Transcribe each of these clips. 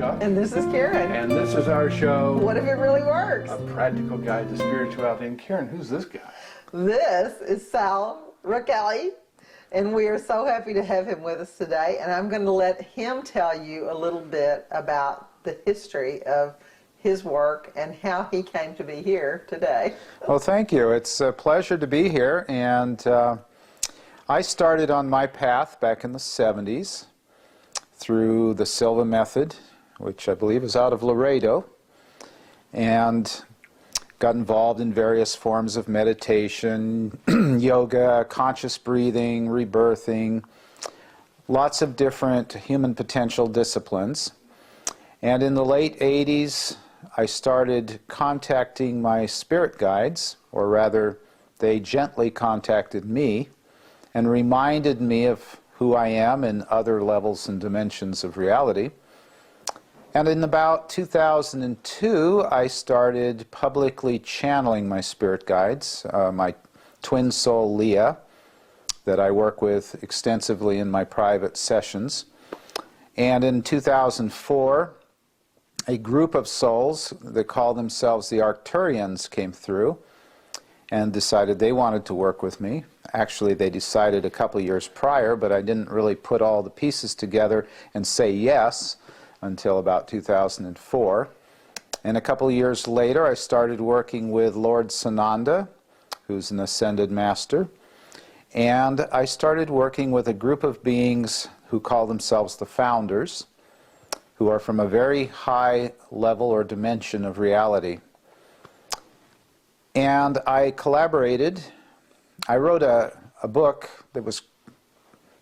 Chuck. And this is Karen. And this is our show, What If It Really Works? A Practical Guide to Spirituality. And Karen, who's this guy? This is Sal Rakelli, and we are so happy to have him with us today. And I'm going to let him tell you a little bit about the history of his work and how he came to be here today. Well, thank you. It's a pleasure to be here. And I started on my path back in the 70s through the Silva method, which I believe is out of Laredo, and got involved in various forms of meditation, yoga, conscious breathing, rebirthing, lots of different human potential disciplines. And in the late 80s, I started contacting my spirit guides, or rather, they gently contacted me and reminded me of who I am in other levels and dimensions of reality. And in about 2002, I started publicly channeling my spirit guides, my twin soul Leah, that I work with extensively in my private sessions. And in 2004, a group of souls that call themselves the Arcturians came through and decided they wanted to work with me. Actually, they decided a couple years prior, but I didn't really put all the pieces together and say yes until about 2004. And a couple years later, I started working with Lord Sananda, who's an ascended master, and I started working with a group of beings who call themselves the Founders, who are from a very high level or dimension of reality. And I collaborated. I wrote a book that was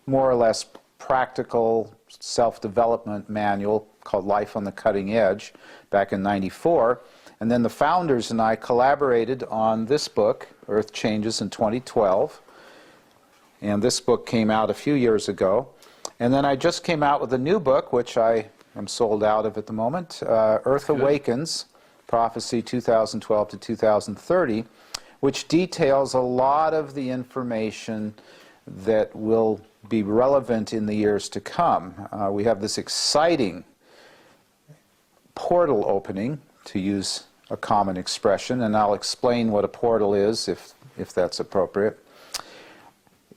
more or less practical self-development manual called Life on the Cutting Edge back in '94. And then the Founders and I collaborated on this book, Earth Changes, in 2012. And this book came out a few years ago. And then I just came out with a new book, which I'm sold out of at the moment, Earth Awakens, Prophecy 2012 to 2030, which details a lot of the information that will be relevant in the years to come. We have this exciting portal opening, to use a common expression, and I'll explain what a portal is if that's appropriate.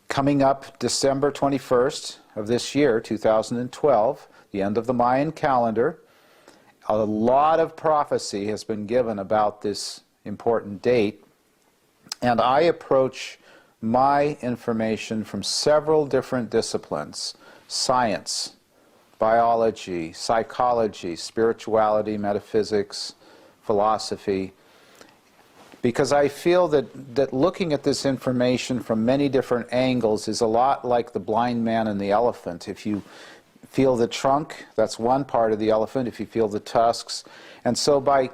Coming up December 21st of this year, 2012, the end of the Mayan calendar, a lot of prophecy has been given about this important date, and I approach my information from several different disciplines: science, biology, psychology, spirituality, metaphysics, philosophy, because I feel that looking at this information from many different angles is a lot like the blind man and the elephant. If you feel the trunk, that's one part of the elephant. If you feel the tusks. And so by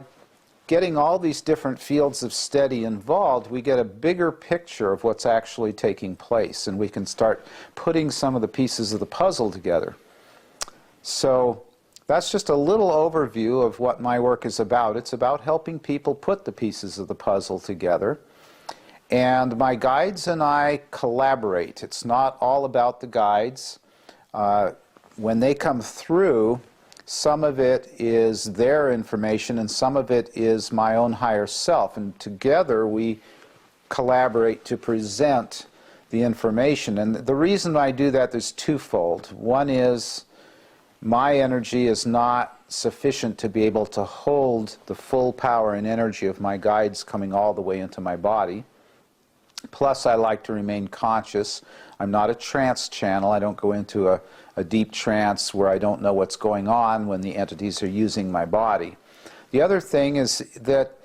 getting all these different fields of study involved, we get a bigger picture of what's actually taking place, and we can start putting some of the pieces of the puzzle together. So that's just a little overview of what my work is about. It's about helping people put the pieces of the puzzle together. And my guides and I collaborate. It's not all about the guides. When they come through, some of it is their information and some of it is my own higher self. And together we collaborate to present the information. And the reason I do that is twofold. One is my energy is not sufficient to be able to hold the full power and energy of my guides coming all the way into my body. Plus, I like to remain conscious. I'm not a trance channel. I don't go into a deep trance where I don't know what's going on when the entities are using my body. The other thing is that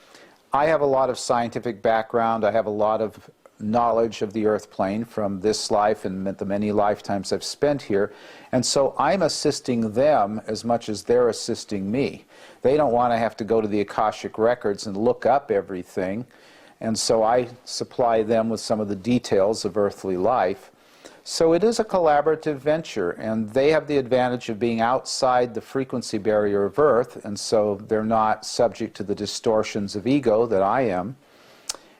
I have a lot of scientific background. I have a lot of knowledge of the earth plane from this life and the many lifetimes I've spent here. And so I'm assisting them as much as they're assisting me. They don't want to have to go to the Akashic records and look up everything. And so I supply them with some of the details of earthly life. So it is a collaborative venture, and they have the advantage of being outside the frequency barrier of Earth, and so they're not subject to the distortions of ego that I am.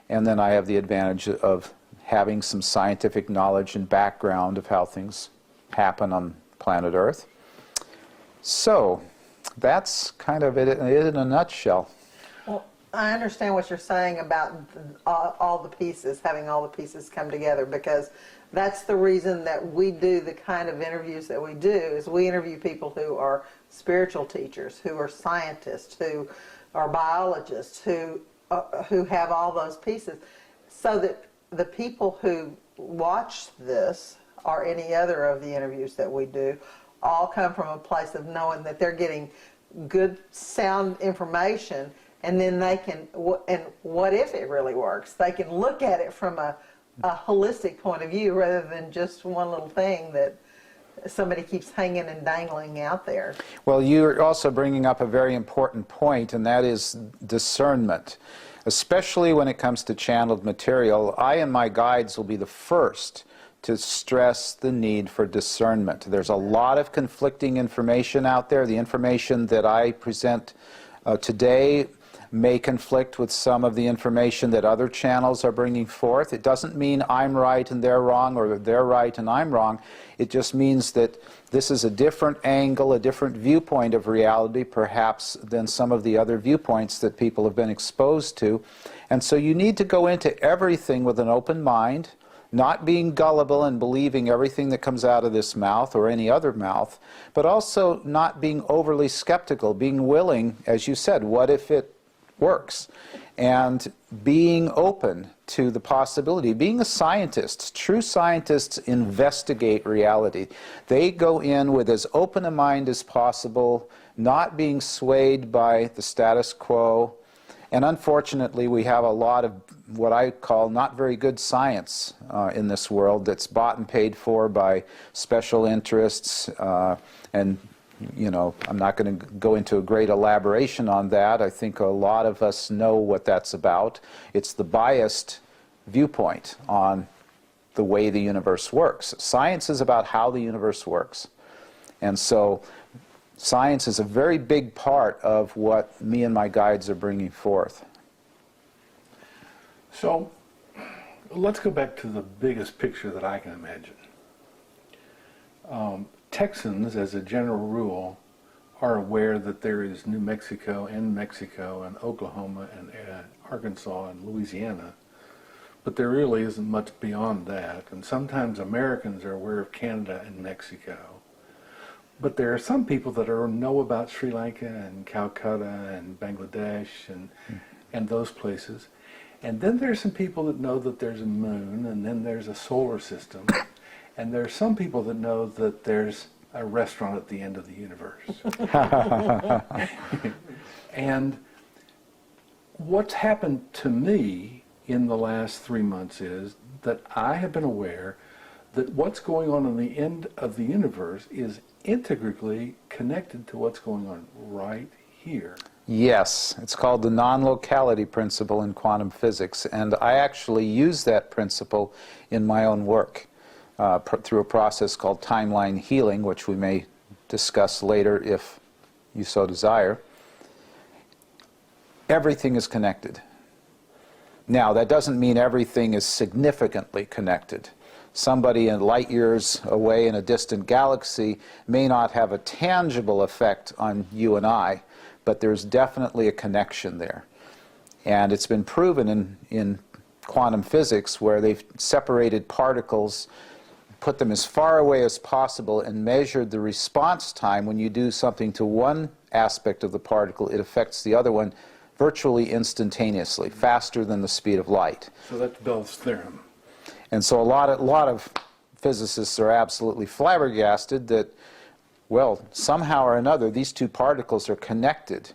And then I have the advantage of having some scientific knowledge and background of how things happen on planet Earth. So, that's kind of it in a nutshell. Well, I understand what you're saying about all the pieces, having all the pieces come together, because that's the reason that we do the kind of interviews that we do, is we interview people who are spiritual teachers, who are scientists, who are biologists, who have all those pieces, so that the people who watch this or any other of the interviews that we do all come from a place of knowing that they're getting good sound information, and then they can, and what if it really works? They can look at it from a holistic point of view rather than just one little thing that somebody keeps hanging and dangling out there. Well, you're also bringing up a very important point, and that is discernment. Especially when it comes to channeled material, I and my guides will be the first to stress the need for discernment. There's a lot of conflicting information out there. The information that I present today may conflict with some of the information that other channels are bringing forth. It doesn't mean I'm right and they're wrong, or they're right and I'm wrong. It just means that this is a different angle, a different viewpoint of reality, perhaps, than some of the other viewpoints that people have been exposed to. And so you need to go into everything with an open mind, not being gullible and believing everything that comes out of this mouth or any other mouth, but also not being overly skeptical, being willing, as you said, what if it works? And being open to the possibility. Being a scientist, true scientists investigate reality. They go in with as open a mind as possible, not being swayed by the status quo. And unfortunately, we have a lot of what I call not very good science in this world that's bought and paid for by special interests. And, you know, I'm not going to go into a great elaboration on that. I think a lot of us know what that's about. It's the biased viewpoint on the way the universe works. Science is about how the universe works. And so science is a very big part of what me and my guides are bringing forth. So let's go back to the biggest picture that I can imagine. Texans, as a general rule, are aware that there is New Mexico and Oklahoma and Arkansas and Louisiana, but there really isn't much beyond that. And sometimes Americans are aware of Canada and Mexico. But there are some people that know about Sri Lanka and Calcutta and Bangladesh and those places. And then there's some people that know that there's a moon, and then there's a solar system. And there are some people that know that there's a restaurant at the end of the universe. And what's happened to me in the last 3 months is that I have been aware that what's going on in the end of the universe is integrally connected to what's going on right here. Yes, it's called the non-locality principle in quantum physics, and I actually use that principle in my own work through a process called timeline healing, which we may discuss later if you so desire. Everything is connected. Now, that doesn't mean everything is significantly connected. Somebody in light years away in a distant galaxy may not have a tangible effect on you and I, but there's definitely a connection there. And it's been proven in quantum physics, where they've separated particles, put them as far away as possible, and measured the response time. When you do something to one aspect of the particle, it affects the other one virtually instantaneously, faster than the speed of light. So that's Bell's theorem. And so a lot of physicists are absolutely flabbergasted that, well, somehow or another, these two particles are connected,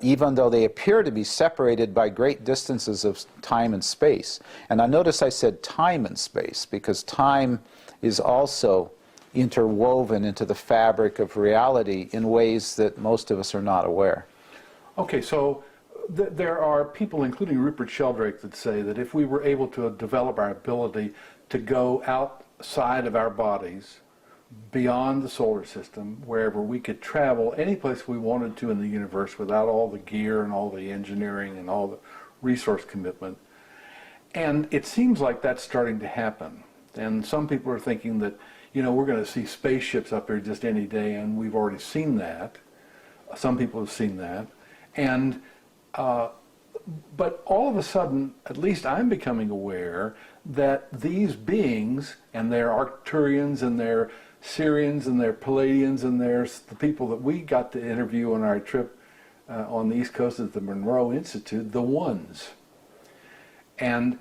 even though they appear to be separated by great distances of time and space. And I notice I said time and space, because time is also interwoven into the fabric of reality in ways that most of us are not aware. Okay, so there are people, including Rupert Sheldrake, that say that if we were able to develop our ability to go outside of our bodies, beyond the solar system, wherever we could travel any place we wanted to in the universe without all the gear and all the engineering and all the resource commitment. And it seems like that's starting to happen. And some people are thinking that, you know, we're going to see spaceships up there just any day, and we've already seen that. Some people have seen that. And but all of a sudden, at least I'm becoming aware that these beings, and their Arcturians and their Syrians and their Palladians and there's the people that we got to interview on our trip on the East Coast at the Monroe Institute, the ones. And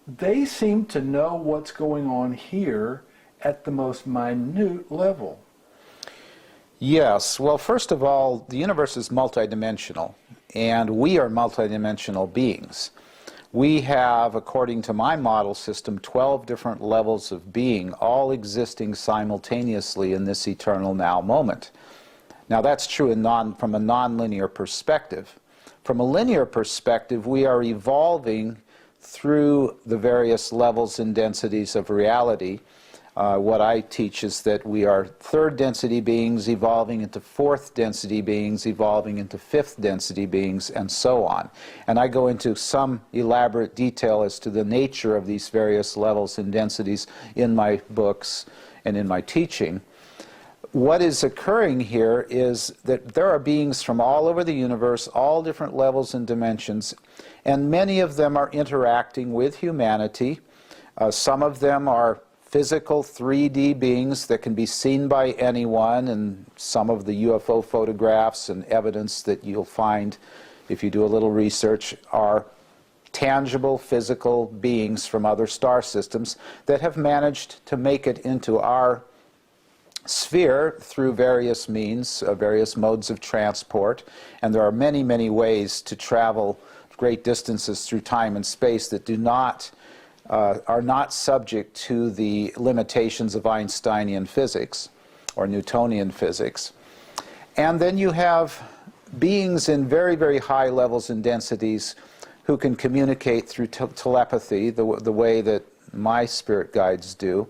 they seem to know what's going on here at the most minute level. Yes. Well, first of all, the universe is multidimensional, and we are multidimensional beings. We have, according to my model system, 12 different levels of being, all existing simultaneously in this eternal now moment. Now, that's true from a nonlinear perspective. From a linear perspective, we are evolving through the various levels and densities of reality. What I teach is that we are third density beings evolving into fourth density beings, evolving into fifth density beings, and so on. And I go into some elaborate detail as to the nature of these various levels and densities in my books and in my teaching. What is occurring here is that there are beings from all over the universe, all different levels and dimensions, and many of them are interacting with humanity. Some of them are physical 3D beings that can be seen by anyone, and some of the UFO photographs and evidence that you'll find if you do a little research are tangible physical beings from other star systems that have managed to make it into our sphere through various means, various modes of transport. And there are many, many ways to travel great distances through time and space that are not subject to the limitations of Einsteinian physics or Newtonian physics. And then you have beings in very, very high levels and densities who can communicate through telepathy, the way that my spirit guides do.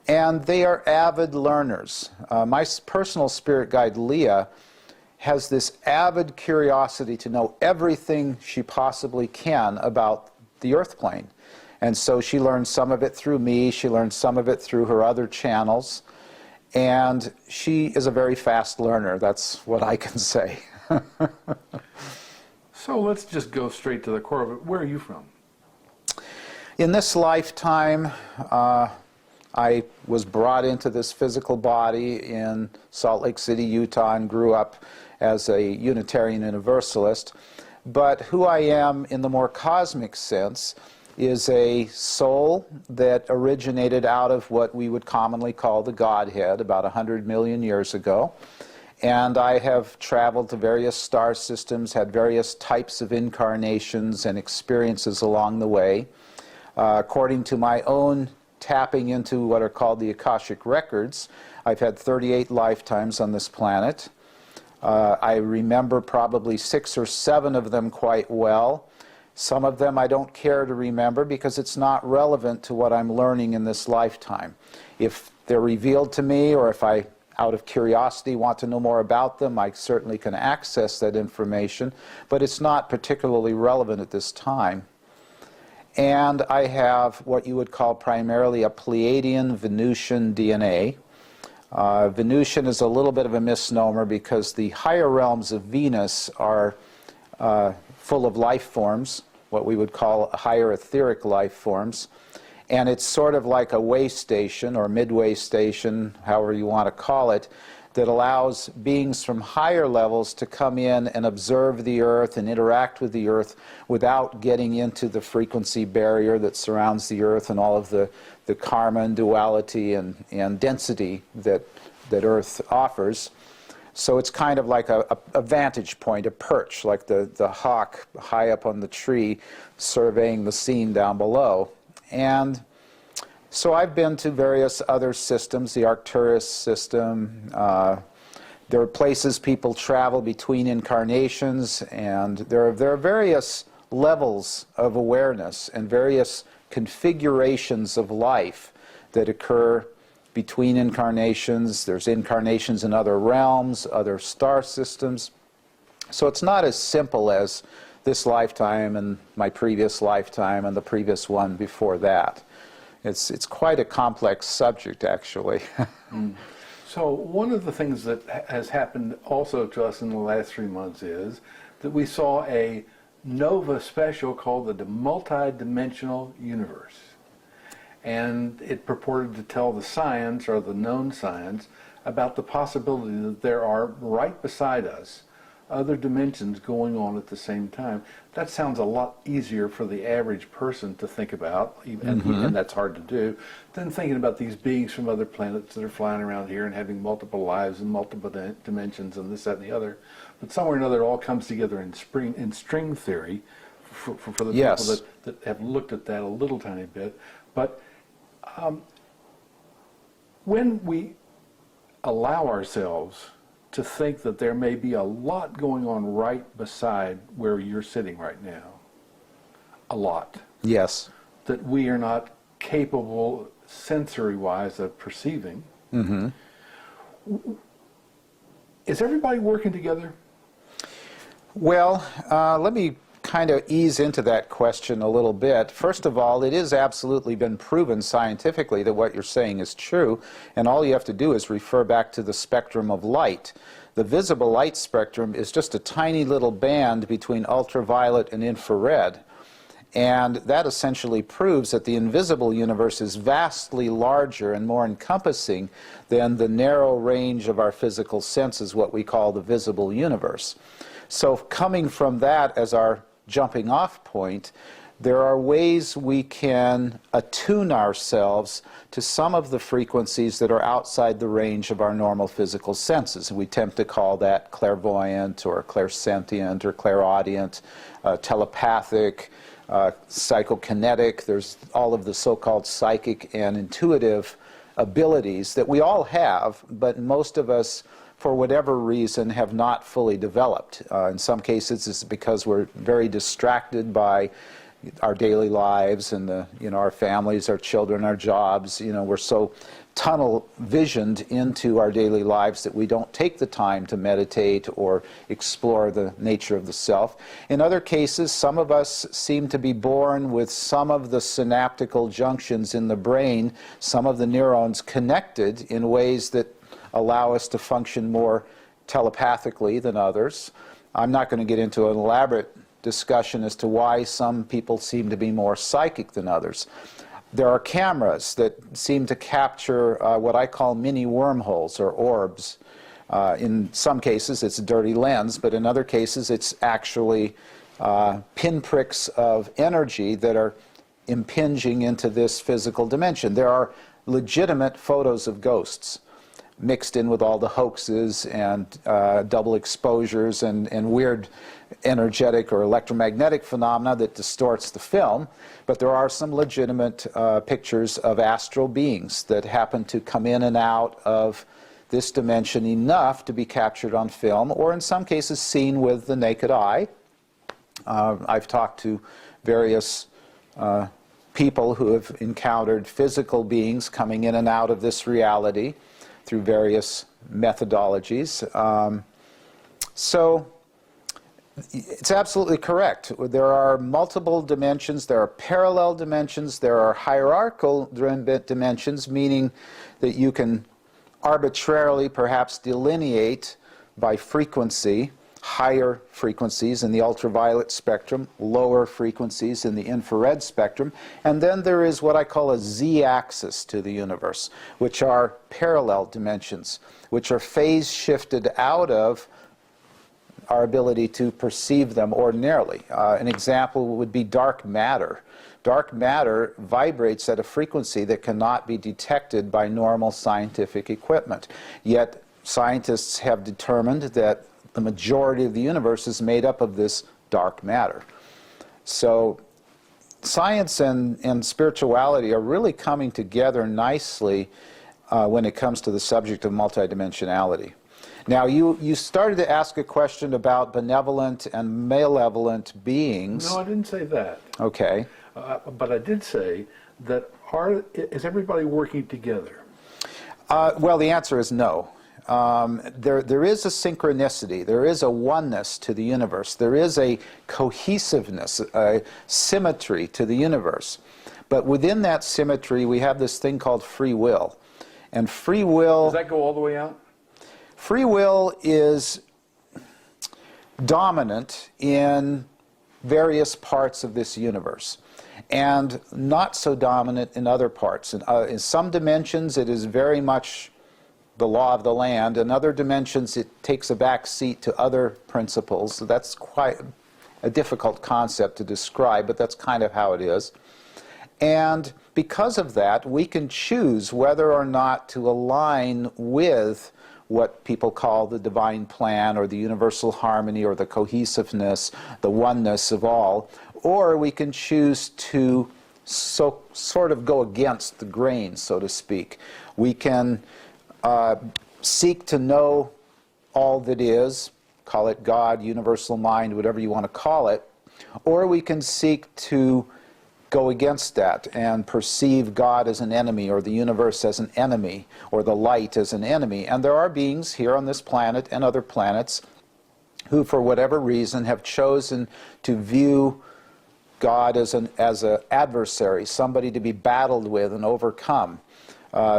And they are avid learners. My personal spirit guide, Leah, has this avid curiosity to know everything she possibly can about the Earth plane. And so she learned some of it through me, she learned some of it through her other channels, and she is a very fast learner. That's what I can say. So let's just go straight to the core of it. Where are you from? In this lifetime, I was brought into this physical body in Salt Lake City, Utah, and grew up as a Unitarian Universalist. But who I am in the more cosmic sense is a soul that originated out of what we would commonly call the Godhead about 100 million years ago. And I have traveled to various star systems, had various types of incarnations and experiences along the way. According to my own tapping into what are called the Akashic Records, I've had 38 lifetimes on this planet. I remember probably 6 or 7 of them quite well. Some of them I don't care to remember because it's not relevant to what I'm learning in this lifetime. If they're revealed to me, or if I, out of curiosity, want to know more about them, I certainly can access that information, but it's not particularly relevant at this time. And I have what you would call primarily a Pleiadian Venusian DNA. Venusian is a little bit of a misnomer because the higher realms of Venus are full of life forms, what we would call higher etheric life forms. And it's sort of like a way station or midway station, however you want to call it, that allows beings from higher levels to come in and observe the Earth and interact with the Earth without getting into the frequency barrier that surrounds the Earth and all of the karma and duality and density that Earth offers. So it's kind of like a vantage point, a perch, like the hawk high up on the tree surveying the scene down below. And so I've been to various other systems, the Arcturus system. There are places people travel between incarnations, and there are various levels of awareness and various configurations of life that occur between incarnations. There's incarnations in other realms, other star systems. So it's not as simple as this lifetime and my previous lifetime and the previous one before that. It's quite a complex subject, actually. So one of the things that has happened also to us in the last 3 months is that we saw a Nova special called the Multi-Dimensional Universe. And it purported to tell the science, or the known science, about the possibility that there are right beside us other dimensions going on at the same time. That sounds a lot easier for the average person to think about, and that's hard to do, than thinking about these beings from other planets that are flying around here and having multiple lives and multiple dimensions and this, that, and the other. But somewhere or another it all comes together in string theory for the Yes. people that have looked at that a little tiny bit. But when we allow ourselves to think that there may be a lot going on right beside where you're sitting right now, a lot, Yes. that we are not capable sensory-wise of perceiving, is everybody working together? Well, let me kind of ease into that question a little bit. First of all, it is absolutely been proven scientifically that what you're saying is true, and all you have to do is refer back to the spectrum of light. The visible light spectrum is just a tiny little band between ultraviolet and infrared, and that essentially proves that the invisible universe is vastly larger and more encompassing than the narrow range of our physical senses, what we call the visible universe. So coming from that as our jumping off point, there are ways we can attune ourselves to some of the frequencies that are outside the range of our normal physical senses. We tend to call that clairvoyant or clairsentient or clairaudient, telepathic, psychokinetic. There's all of the so-called psychic and intuitive abilities that we all have, but most of us, for whatever reason, have not fully developed. In some cases, it's because we're very distracted by our daily lives and our families, our children, our jobs. We're so tunnel visioned into our daily lives that we don't take the time to meditate or explore the nature of the self. In other cases, some of us seem to be born with some of the synaptical junctions in the brain, some of the neurons connected in ways that allow us to function more telepathically than others. I'm not going to get into an elaborate discussion as to why some people seem to be more psychic than others. There are cameras that seem to capture what I call mini wormholes or orbs. In some cases it's a dirty lens, but in other cases it's actually pinpricks of energy that are impinging into this physical dimension. There are legitimate photos of ghosts mixed in with all the hoaxes and double exposures and weird energetic or electromagnetic phenomena that distorts the film. But there are some legitimate pictures of astral beings that happen to come in and out of this dimension enough to be captured on film, or in some cases seen with the naked eye. I've talked to various people who have encountered physical beings coming in and out of this reality through various methodologies. So it's absolutely correct. There are multiple dimensions, there are parallel dimensions, there are hierarchical dimensions, meaning that you can arbitrarily perhaps delineate by frequency higher frequencies in the ultraviolet spectrum, lower frequencies in the infrared spectrum, and then there is what I call a z-axis to the universe, which are parallel dimensions, which are phase shifted out of our ability to perceive them ordinarily. An example would be dark matter. Dark matter vibrates at a frequency that cannot be detected by normal scientific equipment. Yet scientists have determined that the majority of the universe is made up of this dark matter. So science and spirituality are really coming together nicely when it comes to the subject of multidimensionality. Now, you started to ask a question about benevolent and malevolent beings. No, I didn't say that. Okay. But I did say that is everybody working together? Well, the answer is no. There is a synchronicity, there is a oneness to the universe, there is a cohesiveness, a symmetry to the universe. But within that symmetry, we have this thing called free will. And free will... Does that go all the way out? Free will is dominant in various parts of this universe, and not so dominant in other parts. In some dimensions, it is very much the law of the land. In other dimensions, it takes a back seat to other principles. So that's quite a difficult concept to describe, but that's kind of how it is. And because of that, we can choose whether or not to align with what people call the divine plan, or the universal harmony, or the cohesiveness, the oneness of all, or we can choose to sort of go against the grain, so to speak. We can seek to know all that is, call it God, universal mind, whatever you want to call it, or we can seek to go against that and perceive God as an enemy, or the universe as an enemy, or the light as an enemy. And there are beings here on this planet and other planets who, for whatever reason, have chosen to view God as an adversary, somebody to be battled with and overcome.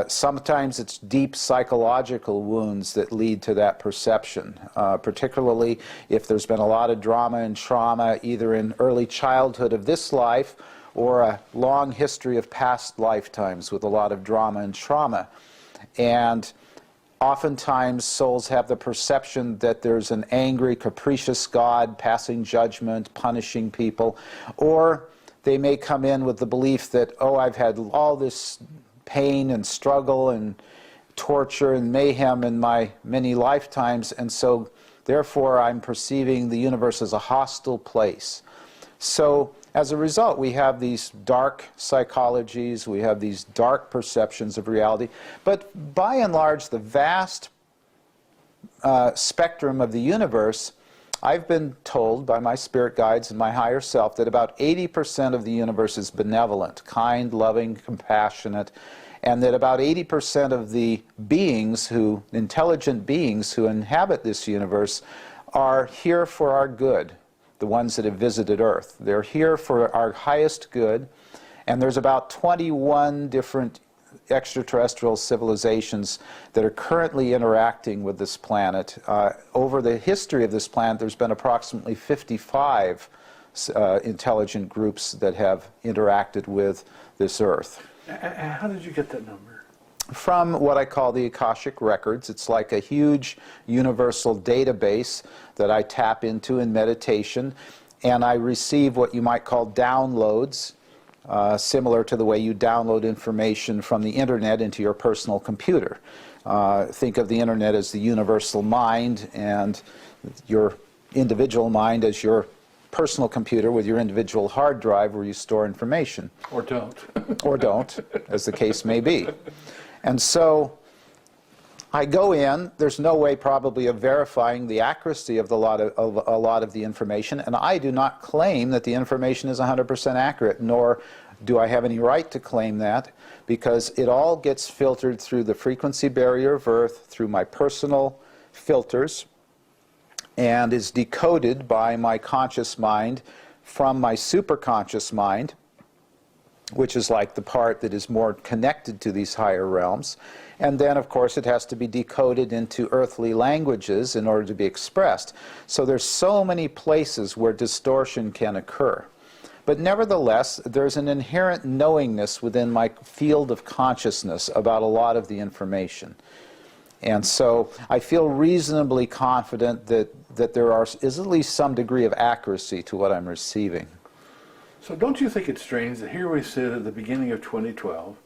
Sometimes it's deep psychological wounds that lead to that perception, particularly if there's been a lot of drama and trauma, either in early childhood of this life or a long history of past lifetimes with a lot of drama and trauma. And oftentimes souls have the perception that there's an angry, capricious God passing judgment, punishing people, or they may come in with the belief that, oh, I've had all this pain and struggle and torture and mayhem in my many lifetimes, and so therefore I'm perceiving the universe as a hostile place. So as a result, we have these dark psychologies, we have these dark perceptions of reality, but by and large, the vast spectrum of the universe, I've been told by my spirit guides and my higher self that about 80% of the universe is benevolent, kind, loving, compassionate, and that about 80% of the beings intelligent beings who inhabit this universe are here for our good, the ones that have visited Earth. They're here for our highest good, and there's about 21 different extraterrestrial civilizations that are currently interacting with this planet. Over the history of this planet, there's been approximately 55 intelligent groups that have interacted with this Earth. How did you get that number? From what I call the Akashic Records. It's like a huge universal database that I tap into in meditation, and I receive what you might call downloads, similar to the way you download information from the internet into your personal computer. Think of the internet as the universal mind, and your individual mind as your personal computer with your individual hard drive where you store information. Or don't. Or don't, as the case may be. And so I go in, there's no way probably of verifying the accuracy of a lot of the information, and I do not claim that the information is 100% accurate, nor do I have any right to claim that, because it all gets filtered through the frequency barrier of Earth, through my personal filters, and is decoded by my conscious mind from my superconscious mind, which is like the part that is more connected to these higher realms. And then, of course, it has to be decoded into earthly languages in order to be expressed. So there's so many places where distortion can occur. But nevertheless, there's an inherent knowingness within my field of consciousness about a lot of the information. And so I feel reasonably confident that there is at least some degree of accuracy to what I'm receiving. So don't you think it's strange that here we sit at the beginning of 2012,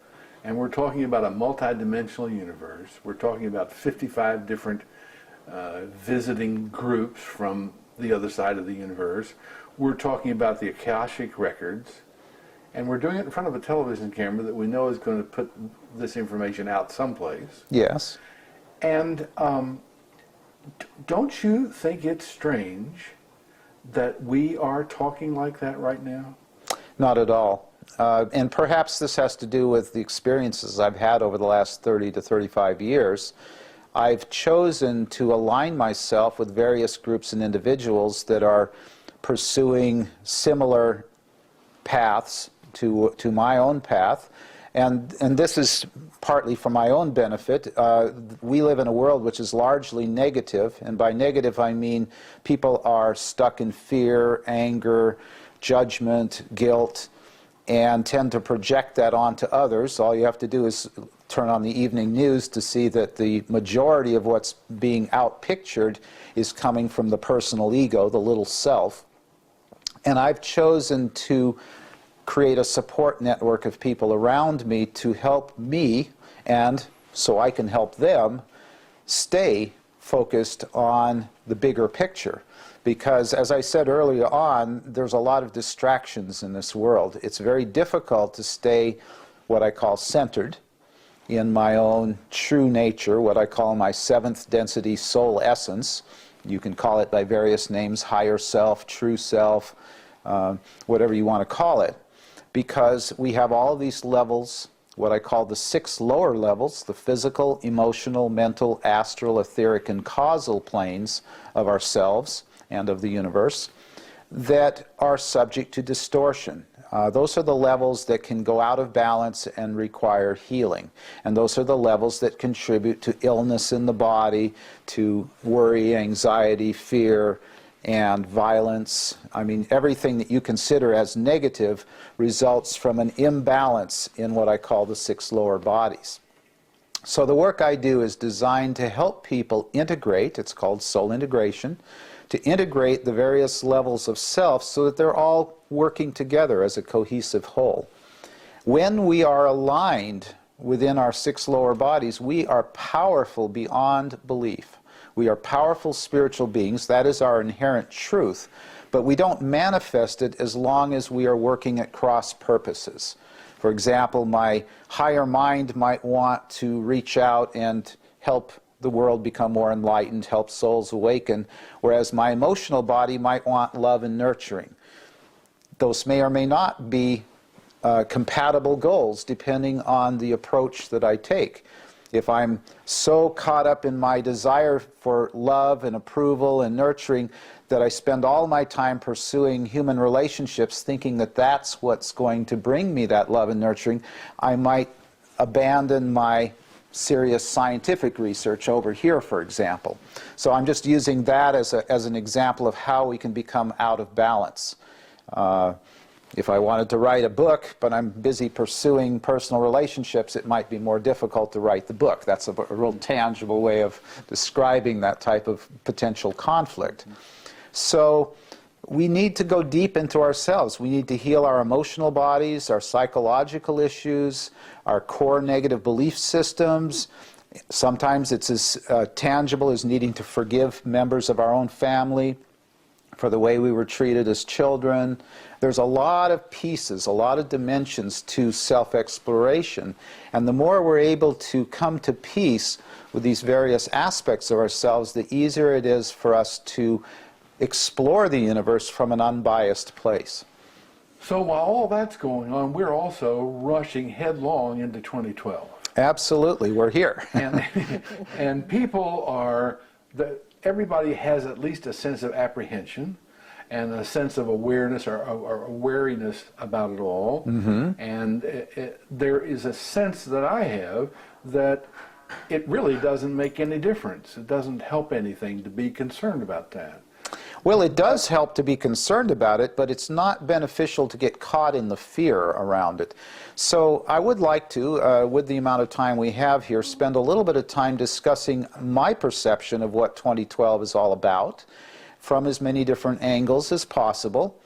and we're talking about a multidimensional universe. We're talking about 55 different visiting groups from the other side of the universe. We're talking about the Akashic Records, and we're doing it in front of a television camera that we know is going to put this information out someplace. Yes. And don't you think it's strange that we are talking like that right now? Not at all. And perhaps this has to do with the experiences I've had over the last 30 to 35 years. I've chosen to align myself with various groups and individuals that are pursuing similar paths to my own path. And this is partly for my own benefit. We live in a world which is largely negative, and by negative I mean people are stuck in fear, anger, judgment, guilt, and tend to project that onto others. All you have to do is turn on the evening news to see that the majority of what's being outpictured is coming from the personal ego, the little self. And I've chosen to create a support network of people around me to help me, and so I can help them, stay focused on the bigger picture. Because, as I said earlier on, there's a lot of distractions in this world. It's very difficult to stay what I call centered in my own true nature, what I call my seventh density soul essence. You can call it by various names, higher self, true self, whatever you want to call it. Because we have all of these levels, what I call the 6 lower levels, the physical, emotional, mental, astral, etheric, and causal planes of ourselves and of the universe, that are subject to distortion. Those are the levels that can go out of balance and require healing. And those are the levels that contribute to illness in the body, to worry, anxiety, fear, and violence. I mean, everything that you consider as negative results from an imbalance in what I call the 6 lower bodies. So the work I do is designed to help people integrate, it's called soul integration, to integrate the various levels of self so that they're all working together as a cohesive whole. When we are aligned within our 6 lower bodies, we are powerful beyond belief. We are powerful spiritual beings. That is our inherent truth. But we don't manifest it as long as we are working at cross purposes. For example, my higher mind might want to reach out and help the world become more enlightened, help souls awaken, whereas my emotional body might want love and nurturing. Those may or may not be compatible goals depending on the approach that I take. If I'm so caught up in my desire for love and approval and nurturing that I spend all my time pursuing human relationships thinking that that's what's going to bring me that love and nurturing, I might abandon my serious scientific research over here, for example. So I'm just using that as an example of how we can become out of balance. If I wanted to write a book, but I'm busy pursuing personal relationships, it might be more difficult to write the book. That's a real tangible way of describing that type of potential conflict. So we need to go deep into ourselves. We need to heal our emotional bodies, our psychological issues, our core negative belief systems. Sometimes it's as tangible as needing to forgive members of our own family for the way we were treated as children. There's a lot of pieces, a lot of dimensions to self-exploration. And the more we're able to come to peace with these various aspects of ourselves, the easier it is for us to explore the universe from an unbiased place. So while all that's going on, we're also rushing headlong into 2012. Absolutely, we're here. And people are, everybody has at least a sense of apprehension and a sense of awareness or wariness about it all. Mm-hmm. And there is a sense that I have that it really doesn't make any difference. It doesn't help anything to be concerned about that. Well, it does help to be concerned about it, but it's not beneficial to get caught in the fear around it. So I would like to, with the amount of time we have here, spend a little bit of time discussing my perception of what 2012 is all about from as many different angles as possible.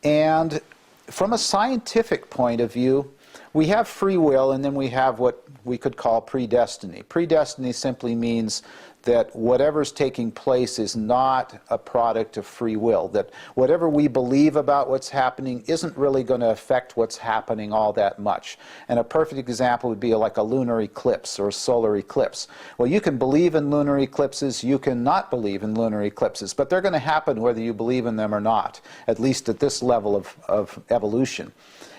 And from a scientific point of view, we have free will, and then we have what we could call predestiny. Predestiny simply means that whatever's taking place is not a product of free will, that whatever we believe about what's happening isn't really going to affect what's happening all that much. And a perfect example would be like a lunar eclipse or a solar eclipse. Well, you can believe in lunar eclipses, you can not believe in lunar eclipses, but they're going to happen whether you believe in them or not, at least at this level of evolution.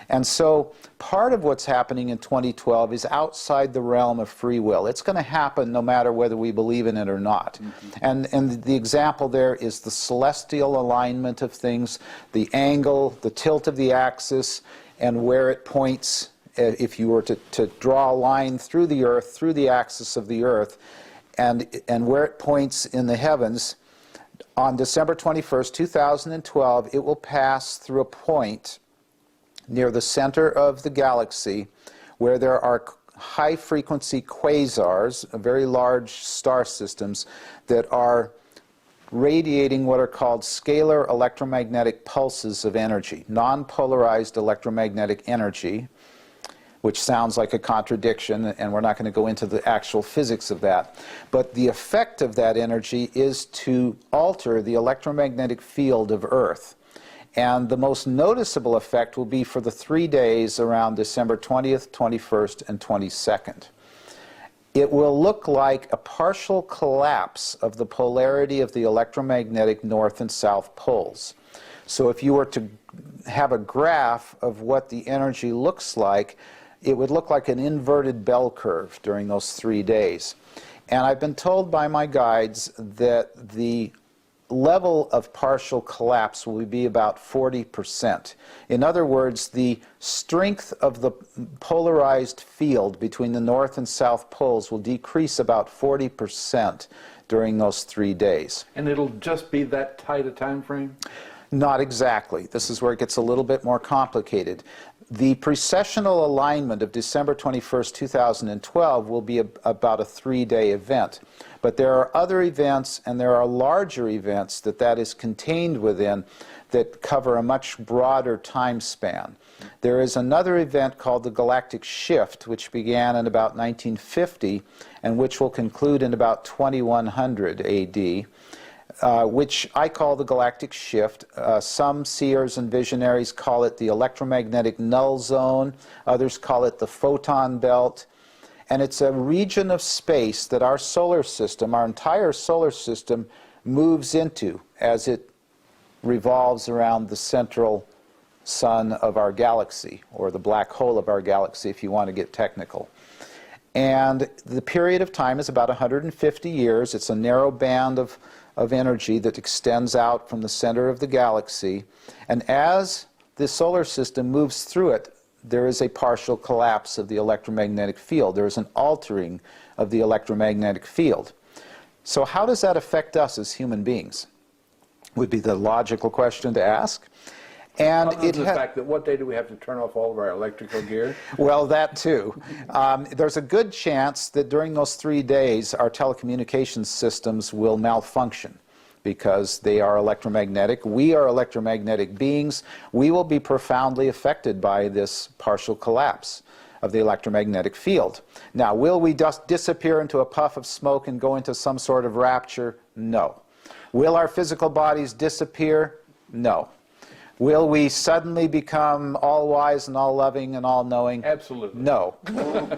And so part of what's happening in 2012 is outside the realm of free will. It's going to happen no matter whether we believe in it or not. Mm-hmm. And the example there is the celestial alignment of things, the angle, the tilt of the axis, and where it points if you were to draw a line through the Earth, through the axis of the Earth, and where it points in the heavens, on December 21st, 2012, it will pass through a point near the center of the galaxy where there are high-frequency quasars, very large star systems, that are radiating what are called scalar electromagnetic pulses of energy, non-polarized electromagnetic energy, which sounds like a contradiction, and we're not going to go into the actual physics of that. But the effect of that energy is to alter the electromagnetic field of Earth. And the most noticeable effect will be for the 3 days around December 20th, 21st, and 22nd. It will look like a partial collapse of the polarity of the electromagnetic north and south poles. So if you were to have a graph of what the energy looks like, it would look like an inverted bell curve during those 3 days. And I've been told by my guides that the level of partial collapse will be about 40%. In other words, the strength of the polarized field between the north and south poles will decrease about 40% during those 3 days. And it'll just be that tight a time frame? Not exactly. This is where it gets a little bit more complicated. The precessional alignment of December 21st, 2012 will be about a 3-day event. But there are other events, and there are larger events that is contained within that cover a much broader time span. There is another event called the galactic shift, which began in about 1950 and which will conclude in about 2100 AD. Which I call the galactic shift. Some seers and visionaries call it the electromagnetic null zone. Others call it the photon belt. And it's a region of space that our solar system, our entire solar system, moves into as it revolves around the central sun of our galaxy, or the black hole of our galaxy, if you want to get technical. And the period of time is about 150 years. It's a narrow band of energy that extends out from the center of the galaxy. And as the solar system moves through it, there is a partial collapse of the electromagnetic field. There is an altering of the electromagnetic field. So how does that affect us as human beings? Would be the logical question to ask. And other than the fact that what day do we have to turn off all of our electrical gear? Well, that too. There's a good chance that during those 3 days our telecommunications systems will malfunction because they are electromagnetic. We are electromagnetic beings. We will be profoundly affected by this partial collapse of the electromagnetic field. Now, will we just disappear into a puff of smoke and go into some sort of rapture? No. Will our physical bodies disappear? No. Will we suddenly become all-wise and all-loving and all-knowing? Absolutely. No.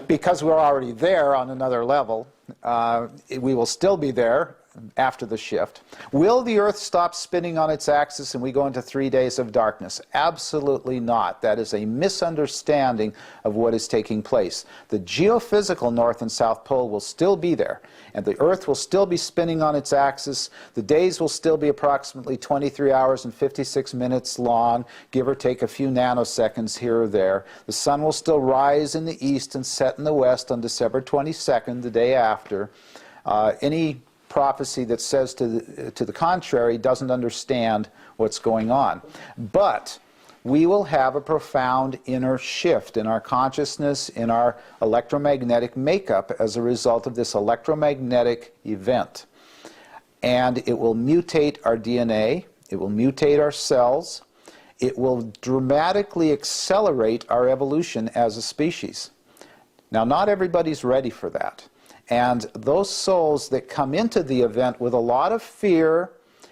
Because we're already there on another level. We will still be there after the shift. Will the Earth stop spinning on its axis and we go into 3 days of darkness? Absolutely not. That is a misunderstanding of what is taking place. The geophysical North and South Pole will still be there, and the Earth will still be spinning on its axis. The days will still be approximately 23 hours and 56 minutes long, give or take a few nanoseconds here or there. The sun will still rise in the east and set in the west on December 22nd, the day after. Any prophecy that says to the contrary doesn't understand what's going on. But we will have a profound inner shift in our consciousness, in our electromagnetic makeup as a result of this electromagnetic event. And it will mutate our DNA, it will mutate our cells, it will dramatically accelerate our evolution as a species. Now, not everybody's ready for that. And those souls that come into the event with a lot of fear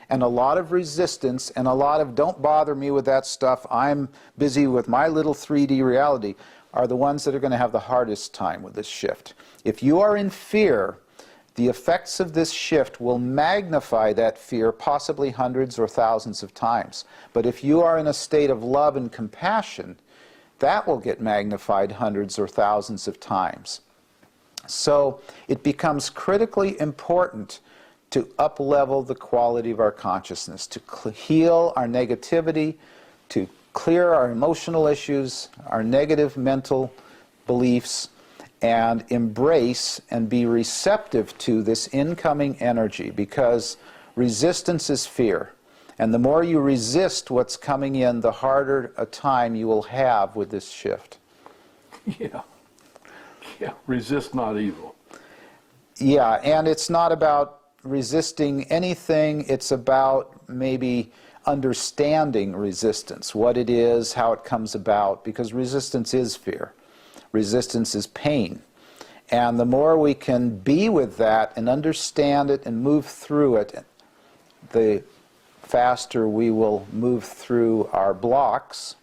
and a lot of resistance and a lot of "don't bother me with that stuff, I'm busy with my little 3D reality," are the ones that are going to have the hardest time with this shift. If you are in fear, the effects of this shift will magnify that fear possibly hundreds or thousands of times. But if you are in a state of love and compassion, that will get magnified hundreds or thousands of times. So it becomes critically important to up-level the quality of our consciousness, to heal our negativity, to clear our emotional issues, our negative mental beliefs and embrace and be receptive to this incoming energy, because resistance is fear. And the more you resist what's coming in, the harder a time you will have with this shift. Yeah. Yeah. Resist not evil. Yeah, and it's not about resisting anything, it's about maybe understanding resistance, what it is, how it comes about, because resistance is fear. Resistance is pain. And the more we can be with that and understand it and move through it, the faster we will move through our blocks,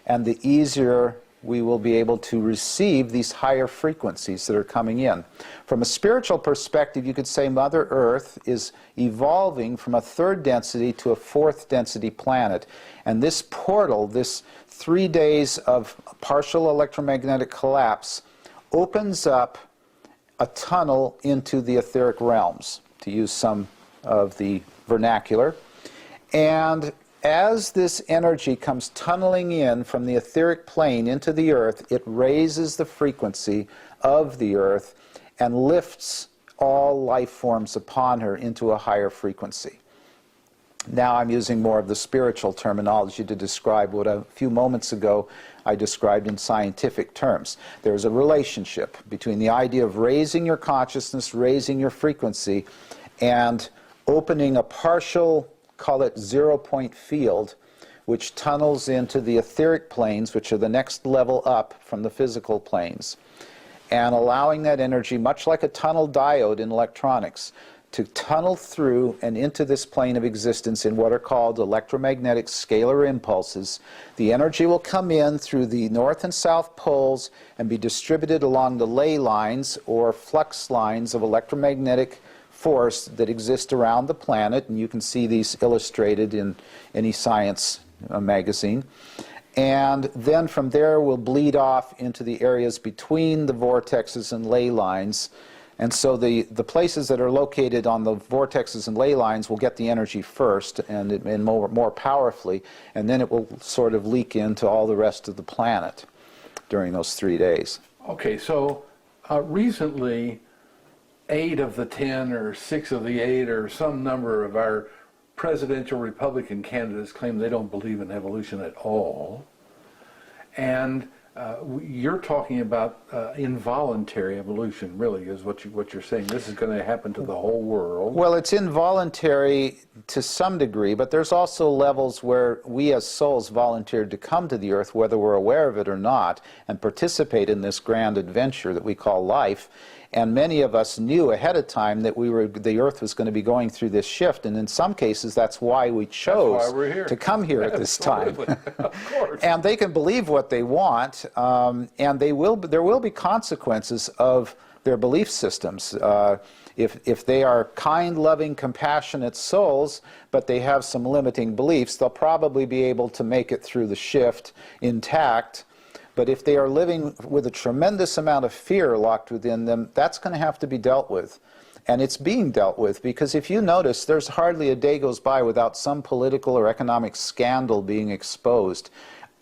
and the easier we will be able to receive these higher frequencies that are coming in. From a spiritual perspective, you could say Mother Earth is evolving from a third density to a fourth density planet. And this portal, this 3 days of partial electromagnetic collapse, opens up a tunnel into the etheric realms, to use some of the vernacular. And as this energy comes tunneling in from the etheric plane into the earth, it raises the frequency of the earth and lifts all life forms upon her into a higher frequency. Now I'm using more of the spiritual terminology to describe what a few moments ago I described in scientific terms. There's a relationship between the idea of raising your consciousness, raising your frequency, and opening a partial, call it 0-point field, which tunnels into the etheric planes, which are the next level up from the physical planes, and allowing that energy, much like a tunnel diode in electronics, to tunnel through and into this plane of existence in what are called electromagnetic scalar impulses. The energy will come in through the north and south poles and be distributed along the ley lines or flux lines of electromagnetic force that exist around the planet, and you can see these illustrated in any science magazine. And then from there will bleed off into the areas between the vortexes and ley lines. And so the places that are located on the vortexes and ley lines will get the energy first and more powerfully, and then it will sort of leak into all the rest of the planet during those 3 days. Okay, so recently 8 of the 10 or 6 of the 8 or some number of our presidential Republican candidates claim they don't believe in evolution at all. And you're talking about involuntary evolution, really, is what you're saying. This is going to happen to the whole world. Well, it's involuntary to some degree, but there's also levels where we as souls volunteered to come to the earth, whether we're aware of it or not, and participate in this grand adventure that we call life. And many of us knew ahead of time that the earth was going to be going through this shift, and in some cases that's why we chose to come here at this time. Of course. And they can believe what they want, and there will be consequences of their belief systems. If they are kind, loving, compassionate souls, but they have some limiting beliefs, they'll probably be able to make it through the shift intact. But if they are living with a tremendous amount of fear locked within them, that's going to have to be dealt with. And it's being dealt with, because if you notice, there's hardly a day goes by without some political or economic scandal being exposed.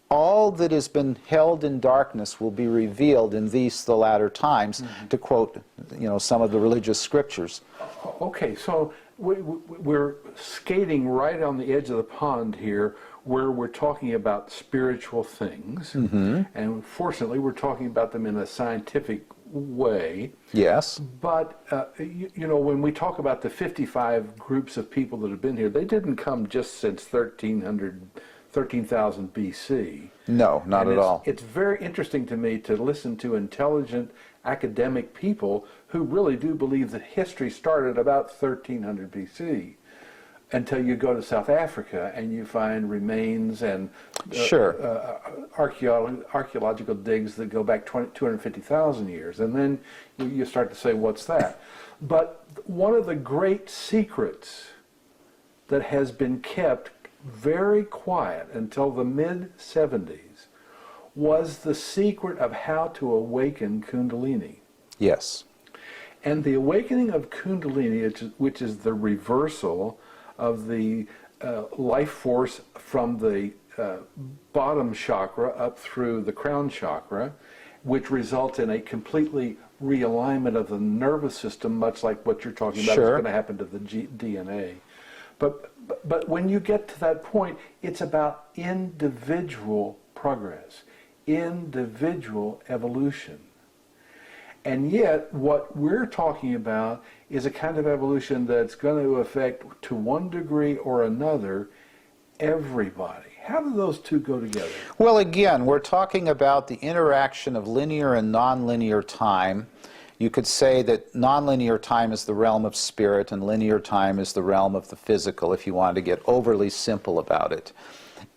All that has been held in darkness will be revealed in these the latter times, to quote, some of the religious scriptures. Okay, so we're skating right on the edge of the pond here, where we're talking about spiritual things, and fortunately we're talking about them in a scientific way. Yes. But, when we talk about the 55 groups of people that have been here, they didn't come just since 13,000 BC. No, not at all. It's very interesting to me to listen to intelligent academic people who really do believe that history started about 1300 BC. Until you go to South Africa and you find remains and archaeological digs that go back 250,000 years. And then you start to say, what's that? But one of the great secrets that has been kept very quiet until the mid-70s was the secret of how to awaken Kundalini. Yes. And the awakening of Kundalini, which is the reversal of the life force from the bottom chakra up through the crown chakra, which results in a completely realignment of the nervous system, much like what you're talking about is Sure. going to happen to the DNA. But when you get to that point, it's about individual progress, individual evolution. And yet, what we're talking about is a kind of evolution that's going to affect, to one degree or another, everybody. How do those two go together? Well, again, we're talking about the interaction of linear and nonlinear time. You could say that nonlinear time is the realm of spirit and linear time is the realm of the physical, if you wanted to get overly simple about it.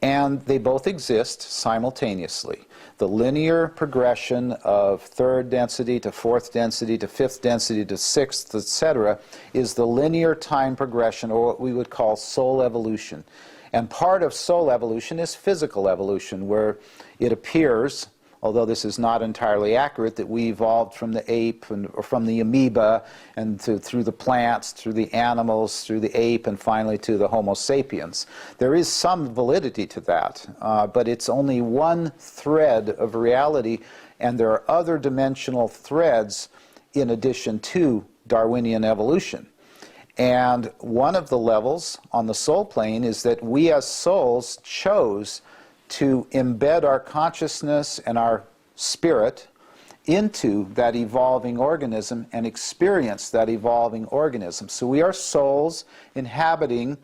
And they both exist simultaneously. The linear progression of third density to fourth density to fifth density to sixth, etc., is the linear time progression, or what we would call soul evolution. And part of soul evolution is physical evolution, where it appears, although this is not entirely accurate, that we evolved from the ape or from the amoeba and through the plants, through the animals, through the ape, and finally to the Homo sapiens. There is some validity to that, but it's only one thread of reality, and there are other dimensional threads in addition to Darwinian evolution. And one of the levels on the soul plane is that we as souls chose to embed our consciousness and our spirit into that evolving organism and experience that evolving organism. So we are souls inhabiting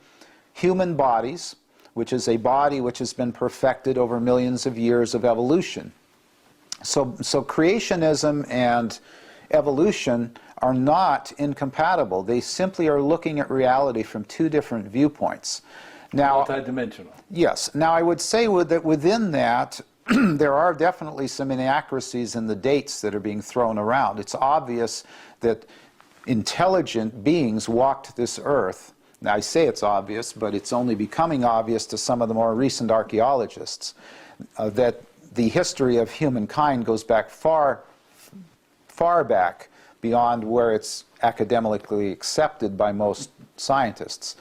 human bodies, which is a body which has been perfected over millions of years of evolution. So creationism and evolution are not incompatible. They simply are looking at reality from two different viewpoints. Now, Multidimensional. yes. Now, I would say that within that, there are definitely some inaccuracies in the dates that are being thrown around. It's obvious that intelligent beings walked this earth. Now, I say it's obvious, but it's only becoming obvious to some of the more recent archaeologists that the history of humankind goes back far back beyond where it's academically accepted by most scientists.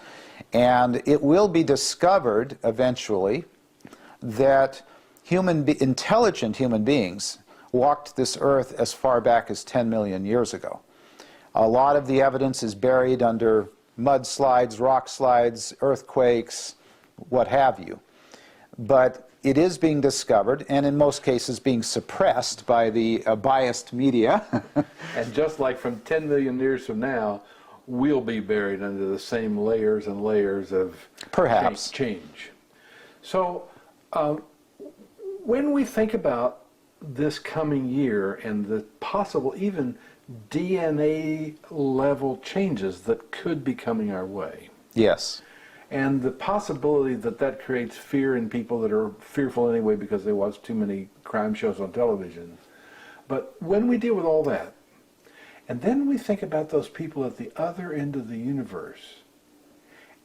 And it will be discovered eventually that intelligent human beings walked this earth as far back as 10 million years ago. A lot of the evidence is buried under mudslides, rock slides, earthquakes, what have you. But it is being discovered, and in most cases being suppressed by the biased media. And just like from 10 million years from now, we'll be buried under the same layers and layers of Perhaps. change. So when we think about this coming year and the possible even DNA level changes that could be coming our way, Yes. and the possibility that that creates fear in people that are fearful anyway because they watch too many crime shows on television. But when we deal with all that, and then we think about those people at the other end of the universe,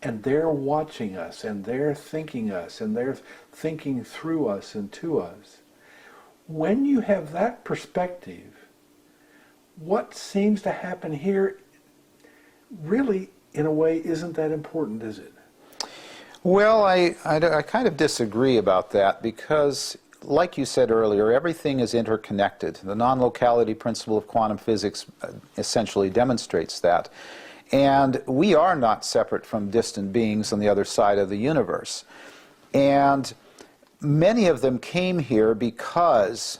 and they're watching us, and they're thinking us, and they're thinking through us and to us. When you have that perspective, what seems to happen here really, in a way, isn't that important, is it? Well, I kind of disagree about that because, like you said earlier, everything is interconnected. The non-locality principle of quantum physics essentially demonstrates that. And we are not separate from distant beings on the other side of the universe. And many of them came here because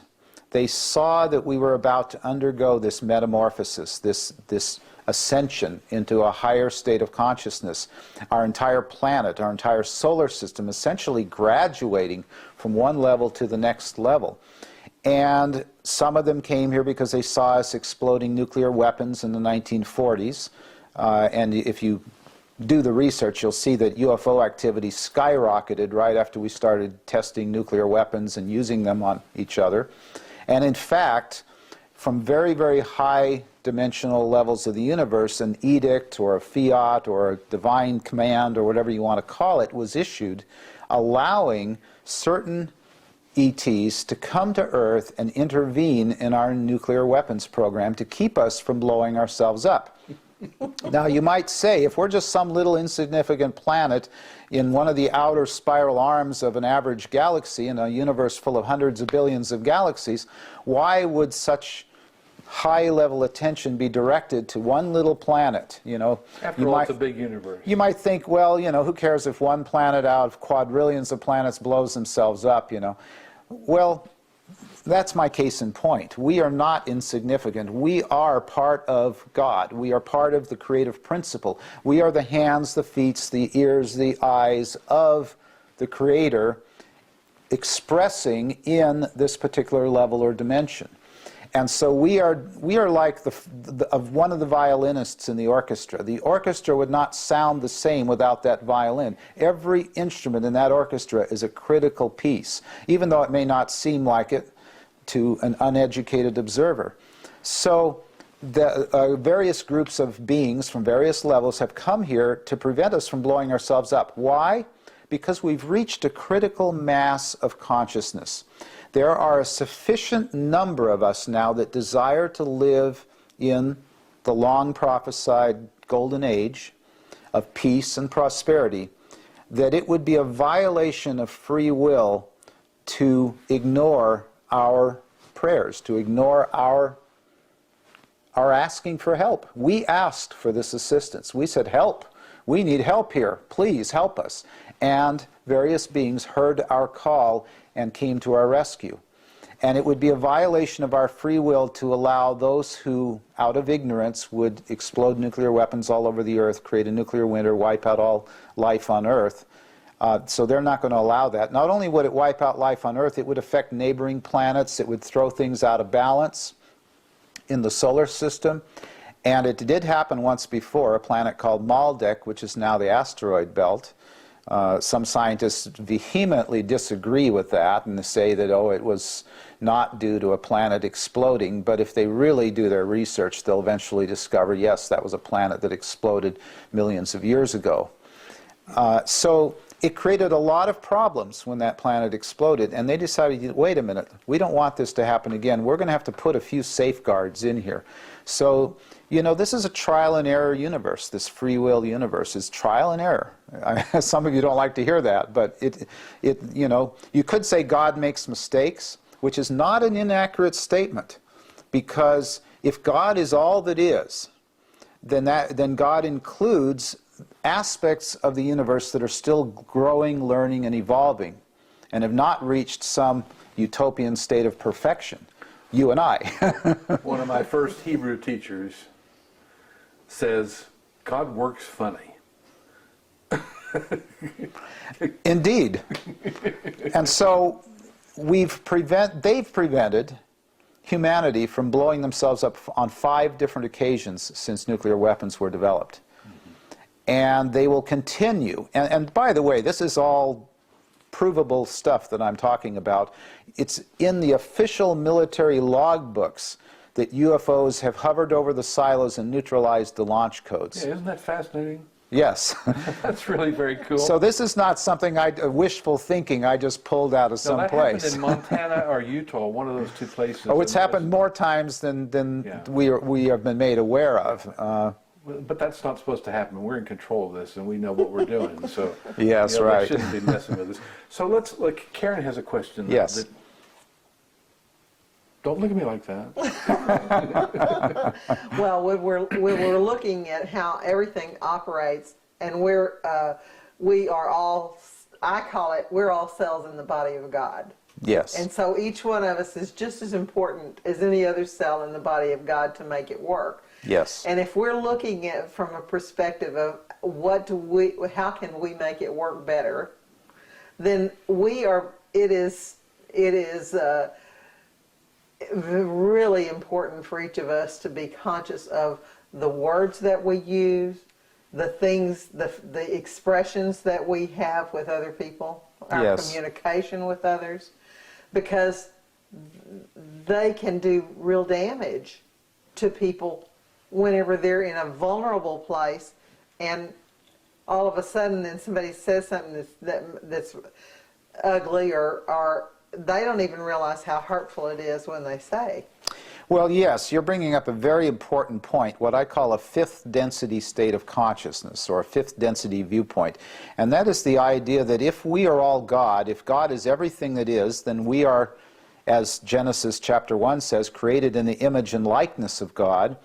they saw that we were about to undergo this metamorphosis, this ascension into a higher state of consciousness. Our entire planet, our entire solar system, essentially graduating from one level to the next level. And some of them came here because they saw us exploding nuclear weapons in the 1940s. And if you do the research, you'll see that UFO activity skyrocketed right after we started testing nuclear weapons and using them on each other. And in fact, from very, very high dimensional levels of the universe, an edict or a fiat or a divine command or whatever you want to call it was issued, allowing certain ETs to come to Earth and intervene in our nuclear weapons program to keep us from blowing ourselves up. Now, you might say, if we're just some little insignificant planet in one of the outer spiral arms of an average galaxy in a universe full of hundreds of billions of galaxies, why would such high-level attention be directed to one little planet? You know, After all, it's a big universe. you might think, well, you know, who cares if one planet out of quadrillions of planets blows themselves up, you know? Well, that's my case in point. We are not insignificant. We are part of God. We are part of the creative principle. We are the hands, the feet, the ears, the eyes of the Creator expressing in this particular level or dimension. And so we are like one of the violinists in the orchestra. The orchestra would not sound the same without that violin. Every instrument in that orchestra is a critical piece, even though it may not seem like it to an uneducated observer. So the various groups of beings from various levels have come here to prevent us from blowing ourselves up. Why? Because we've reached a critical mass of consciousness. There are a sufficient number of us now that desire to live in the long prophesied golden age of peace and prosperity, that it would be a violation of free will to ignore our prayers, to ignore our asking for help. We asked for this assistance. We said, help. We need help here. Please help us. And various beings heard our call and came to our rescue. And it would be a violation of our free will to allow those who, out of ignorance, would explode nuclear weapons all over the earth, create a nuclear winter, wipe out all life on Earth. So they're not going to allow that. Not only would it wipe out life on Earth, it would affect neighboring planets. It would throw things out of balance in the solar system. And it did happen once before, a planet called Maldek, which is now the asteroid belt. Some scientists vehemently disagree with that and say that, oh, it was not due to a planet exploding. But if they really do their research, they'll eventually discover, yes, that was a planet that exploded millions of years ago. So it created a lot of problems when that planet exploded, and they decided, wait a minute, we don't want this to happen again. We're going to have to put a few safeguards in here. So, you know, this is a trial and error universe. This free will universe is trial and error. Some of you don't like to hear that, but you know, you could say God makes mistakes, which is not an inaccurate statement, because if God is all that is, then God includes aspects of the universe that are still growing, learning, and evolving, and have not reached some utopian state of perfection. You and I. One of my first Hebrew teachers says, God works funny. Indeed. And so they've prevented humanity from blowing themselves up on 5 different occasions since nuclear weapons were developed. And they will continue. And by the way, this is all provable stuff that I'm talking about. It's in the official military logbooks that UFOs have hovered over the silos and neutralized the launch codes. Yeah, isn't that fascinating? Yes. That's really very cool. So this is not something wishful thinking I just pulled out of some that place. happened in Montana or Utah, one of those 2 places. Oh, it's happened more times than Yeah. we have been made aware of. But that's not supposed to happen. We're in control of this, and we know what we're doing. So Yes, you know, right. We shouldn't be messing with this. So Karen has a question. Yes. Don't look at me like that. Well, we're looking at how everything operates, and we are all, I call it, we're all cells in the body of God. Yes. And so each one of us is just as important as any other cell in the body of God to make it work. Yes. And if we're looking at it from a perspective of how can we make it work better, then it is really important for each of us to be conscious of the words that we use, the things, the expressions that we have with other people, our Yes. communication with others, because they can do real damage to people whenever they're in a vulnerable place, and all of a sudden then somebody says something that's ugly, or they don't even realize how hurtful it is when they say. Well, yes, you're bringing up a very important point, what I call a fifth density state of consciousness, or a fifth density viewpoint. And that is the idea that if we are all God, if God is everything that is, then we are, as Genesis chapter 1 says, created in the image and likeness of God,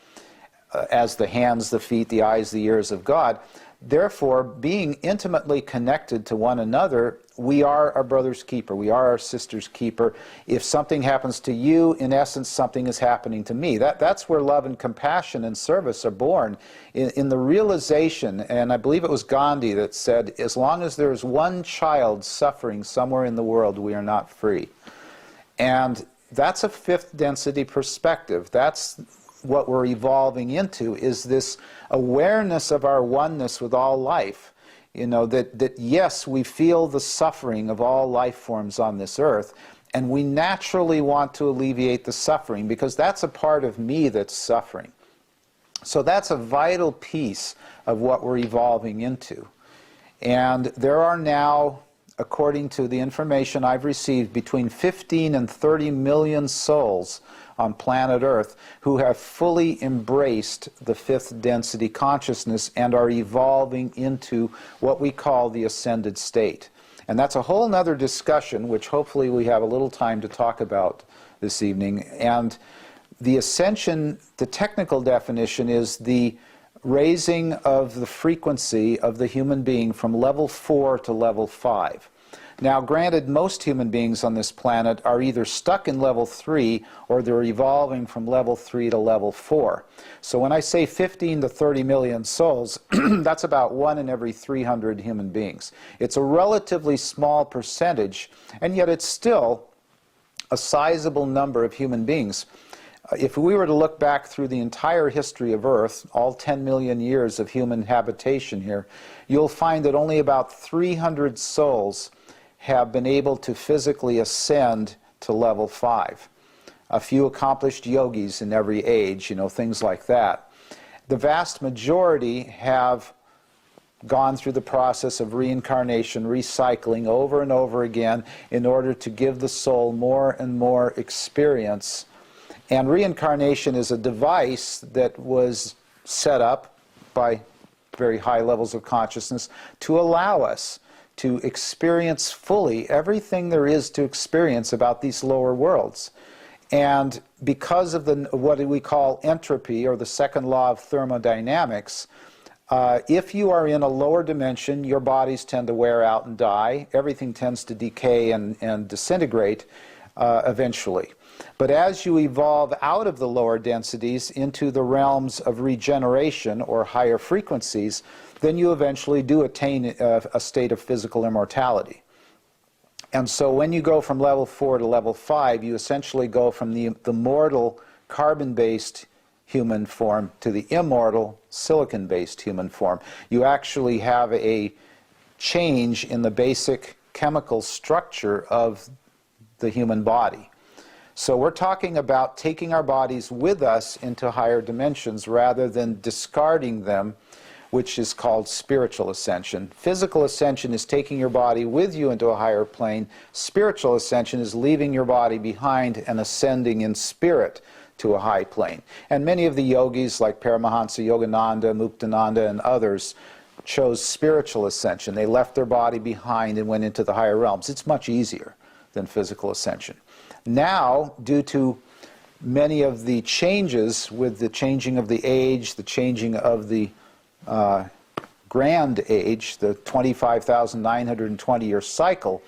as the hands, the feet, the eyes, the ears of God. Therefore, being intimately connected to one another, we are our brother's keeper. We are our sister's keeper. If something happens to you, in essence, something is happening to me. That's where love and compassion and service are born, in the realization, and I believe it was Gandhi that said, as long as there is one child suffering somewhere in the world, we are not free. And that's a fifth density perspective. That's what we're evolving into, is this awareness of our oneness with all life. You know, that yes, we feel the suffering of all life forms on this earth, and we naturally want to alleviate the suffering, because that's a part of me that's suffering. So that's a vital piece of what we're evolving into. And there are now, according to the information I've received, between 15 and 30 million souls on planet Earth who have fully embraced the fifth density consciousness and are evolving into what we call the ascended state. And that's a whole nother discussion, which hopefully we have a little time to talk about this evening. And the ascension, the technical definition, is the raising of the frequency of the human being from level 4 to level 5. Now, granted, most human beings on this planet are either stuck in level 3 or they're evolving from level 3 to level 4. So when I say 15 to 30 million souls, that's about 1 in every 300 human beings. It's a relatively small percentage, and yet it's still a sizable number of human beings. If we were to look back through the entire history of Earth, all 10 million years of human habitation here, you'll find that only about 300 souls have been able to physically ascend to level 5. A few accomplished yogis in every age, you know, things like that. The vast majority have gone through the process of reincarnation, recycling over and over again in order to give the soul more and more experience. And reincarnation is a device that was set up by very high levels of consciousness to allow us to experience fully everything there is to experience about these lower worlds. And because of what we call entropy, or the second law of thermodynamics, if you are in a lower dimension, your bodies tend to wear out and die. Everything tends to decay and disintegrate eventually. But as you evolve out of the lower densities into the realms of regeneration, or higher frequencies, then you eventually do attain a state of physical immortality. And so when you go from level 4 to level 5, you essentially go from the mortal carbon-based human form to the immortal silicon-based human form. You actually have a change in the basic chemical structure of the human body. So we're talking about taking our bodies with us into higher dimensions rather than discarding them, which is called spiritual ascension. Physical ascension is taking your body with you into a higher plane. Spiritual ascension is leaving your body behind and ascending in spirit to a high plane. And many of the yogis, like Paramahansa Yogananda, Muktananda, and others, chose spiritual ascension. They left their body behind and went into the higher realms. It's much easier than physical ascension. Now, due to many of the changes with the changing of the age, the changing of the grand age, the 25,920-year cycle,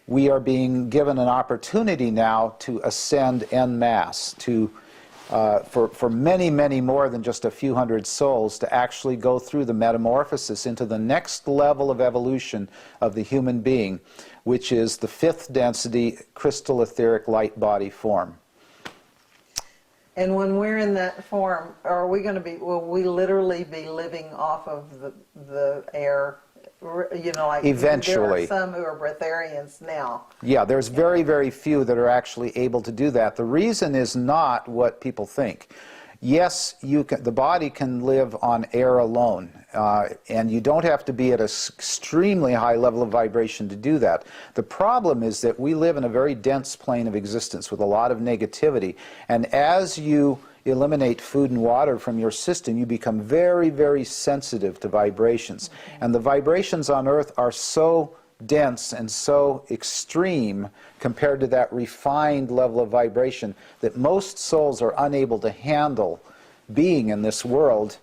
we are being given an opportunity now to ascend en masse, for many, many more than just a few hundred souls, to actually go through the metamorphosis into the next level of evolution of the human being, which is the fifth density crystal etheric light body form. And when we're in that form, will we literally be living off of the air? You know, like eventually. There are some who are breatharians now. Yeah, there's very, very few that are actually able to do that. The reason is not what people think. yes, the body can live on air alone, and you don't have to be at an extremely high level of vibration to do that. The problem is that we live in a very dense plane of existence with a lot of negativity, and as you eliminate food and water from your system, you become very, very sensitive to vibrations. And the vibrations on Earth are so dense and so extreme compared to that refined level of vibration that most souls are unable to handle being in this world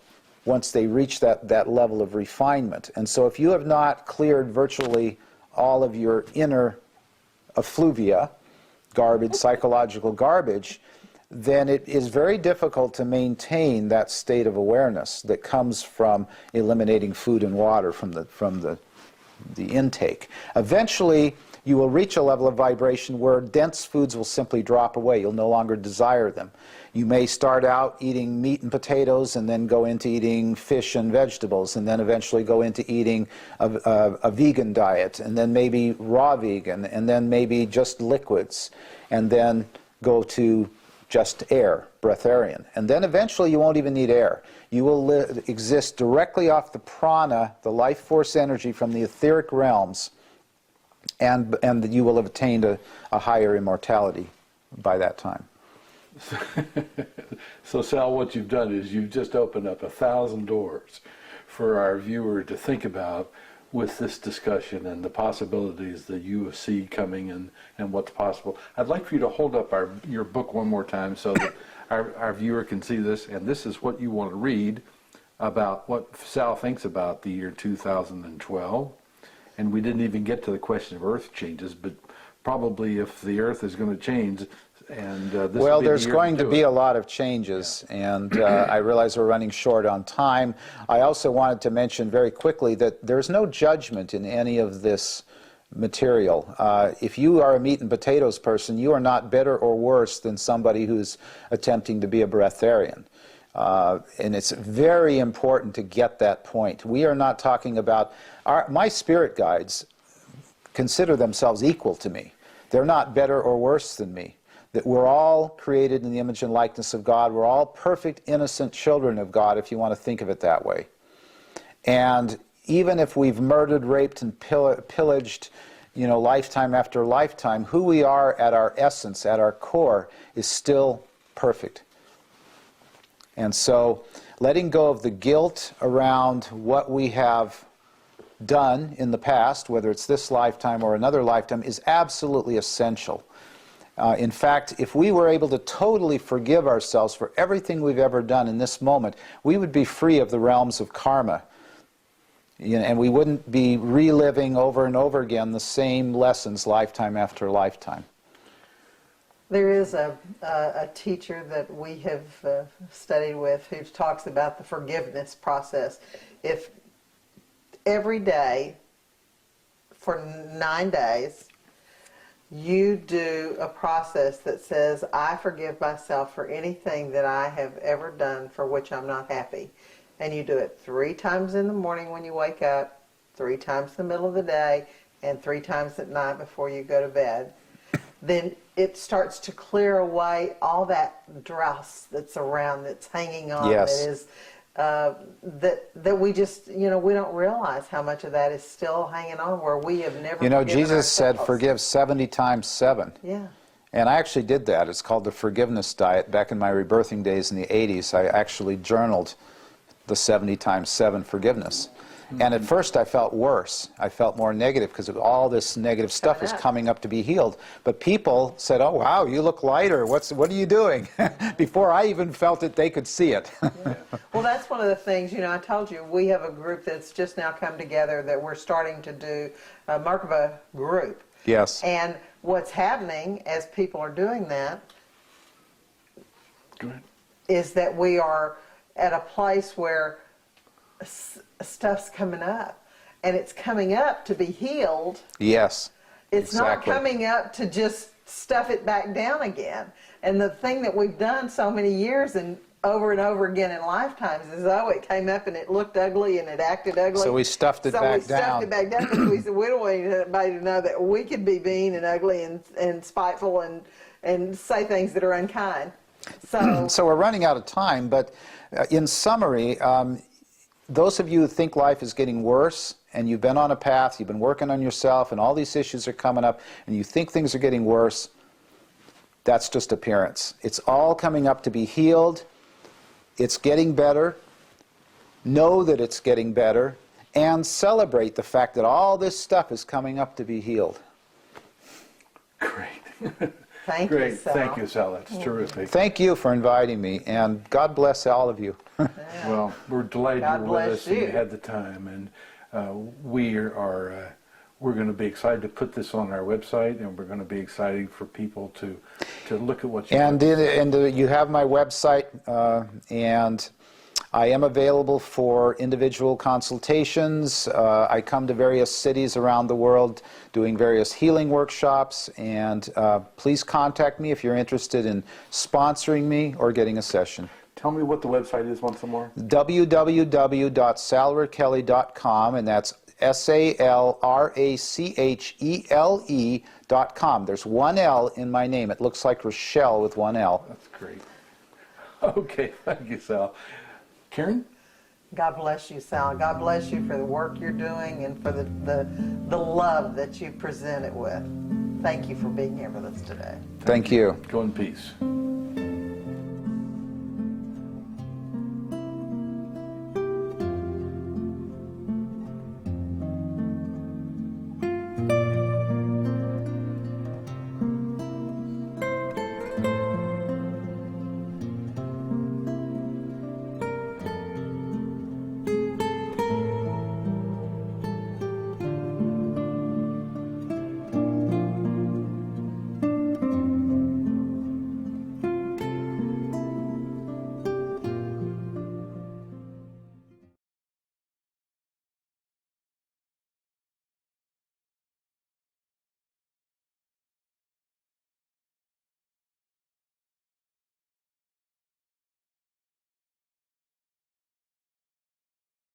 once they reach that level of refinement. And so if you have not cleared virtually all of your inner effluvia, garbage, psychological garbage, then it is very difficult to maintain that state of awareness that comes from eliminating food and water from the intake. Eventually, you will reach a level of vibration where dense foods will simply drop away. You'll no longer desire them. You may start out eating meat and potatoes and then go into eating fish and vegetables, and then eventually go into eating a vegan diet, and then maybe raw vegan, and then maybe just liquids, and then go to just air, breatharian. And then eventually you won't even need air. You will exist directly off the prana, the life force energy from the etheric realms, and you will have attained a higher immortality by that time. So Sal, what you've done is you've just opened up 1,000 doors for our viewer to think about with this discussion and the possibilities that you see coming and what's possible. I'd like for you to hold up your book one more time so that our viewer can see this, and this is what you want to read about what Sal thinks about the year 2012. And we didn't even get to the question of Earth changes, but probably if the Earth is going to change, and this well, will be there's the year going to do be it. a lot of changes, and I realize we're running short on time. I also wanted to mention very quickly that there's no judgment in any of this material. If you are a meat and potatoes person, you are not better or worse than somebody who's attempting to be a breatharian. And it's very important to get that point. We are not talking about... my spirit guides consider themselves equal to me. They're not better or worse than me. That we're all created in the image and likeness of God. We're all perfect, innocent children of God, if you want to think of it that way. And even if we've murdered, raped, and pillaged, lifetime after lifetime, who we are at our essence, at our core, is still perfect. And so letting go of the guilt around what we have done in the past, whether it's this lifetime or another lifetime, is absolutely essential. In fact, if we were able to totally forgive ourselves for everything we've ever done in this moment, we would be free of the realms of karma. And we wouldn't be reliving over and over again the same lessons lifetime after lifetime. There is a teacher that we have studied with who talks about the forgiveness process. If every day for 9 days you do a process that says, I forgive myself for anything that I have ever done for which I'm not happy. And you do it 3 times in the morning when you wake up, 3 times in the middle of the day, and 3 times at night before you go to bed. Then it starts to clear away all that dross that's around, that's hanging on, Yes. that is that we just, we don't realize how much of that is still hanging on where we have never forgiven Jesus said, ourselves. forgive 70 times 7. Yeah. And I actually did that. It's called the forgiveness diet. Back in my rebirthing days in the 80s, I actually journaled the 70 times 7 forgiveness. And at first I felt worse. I felt more negative because all this negative stuff was coming up to be healed. But people said, oh, wow, you look lighter. What are you doing? Before I even felt it, they could see it. Yeah. Well, that's one of the things, I told you, we have a group that's just now come together that we're starting to do a Merkaba group. Yes. And what's happening as people are doing that is that we are at a place where stuff's coming up, and it's coming up to be healed. Yes. It's exactly. not coming up to just stuff it back down again. And the thing that we've done so many years and over again in lifetimes is, it came up and it looked ugly and it acted ugly. So we stuffed it back So we stuffed it back down because we said, we don't want anybody to know that we could be mean and ugly and spiteful and say things that are unkind. So we're running out of time, but in summary, those of you who think life is getting worse and you've been on a path, you've been working on yourself, and all these issues are coming up, and you think things are getting worse, that's just appearance. It's all coming up to be healed. It's getting better. Know that it's getting better, and celebrate the fact that all this stuff is coming up to be healed. Great. Thank Great. you, Sal. Thank you, Sal. That's terrific. Thank you for inviting me, and God bless all of you. Well, we're delighted God you were with bless us and you you. had the time, and we're going to be excited to put this on our website, and we're going to be excited for people to look at what you And you have my website, and I am available for individual consultations. I come to various cities around the world doing various healing workshops, and please contact me if you're interested in sponsoring me or getting a session. Tell me what the website is once more. www.salrachele.com, and that's SALRACHELE.com. There's one L in my name. It looks like Rochelle with one L. That's great. Okay, thank you, Sal. Karen? God bless you, Sal. God bless you for the work you're doing and for the love that you present it with. Thank you for being here with us today. Thank you. Go in peace.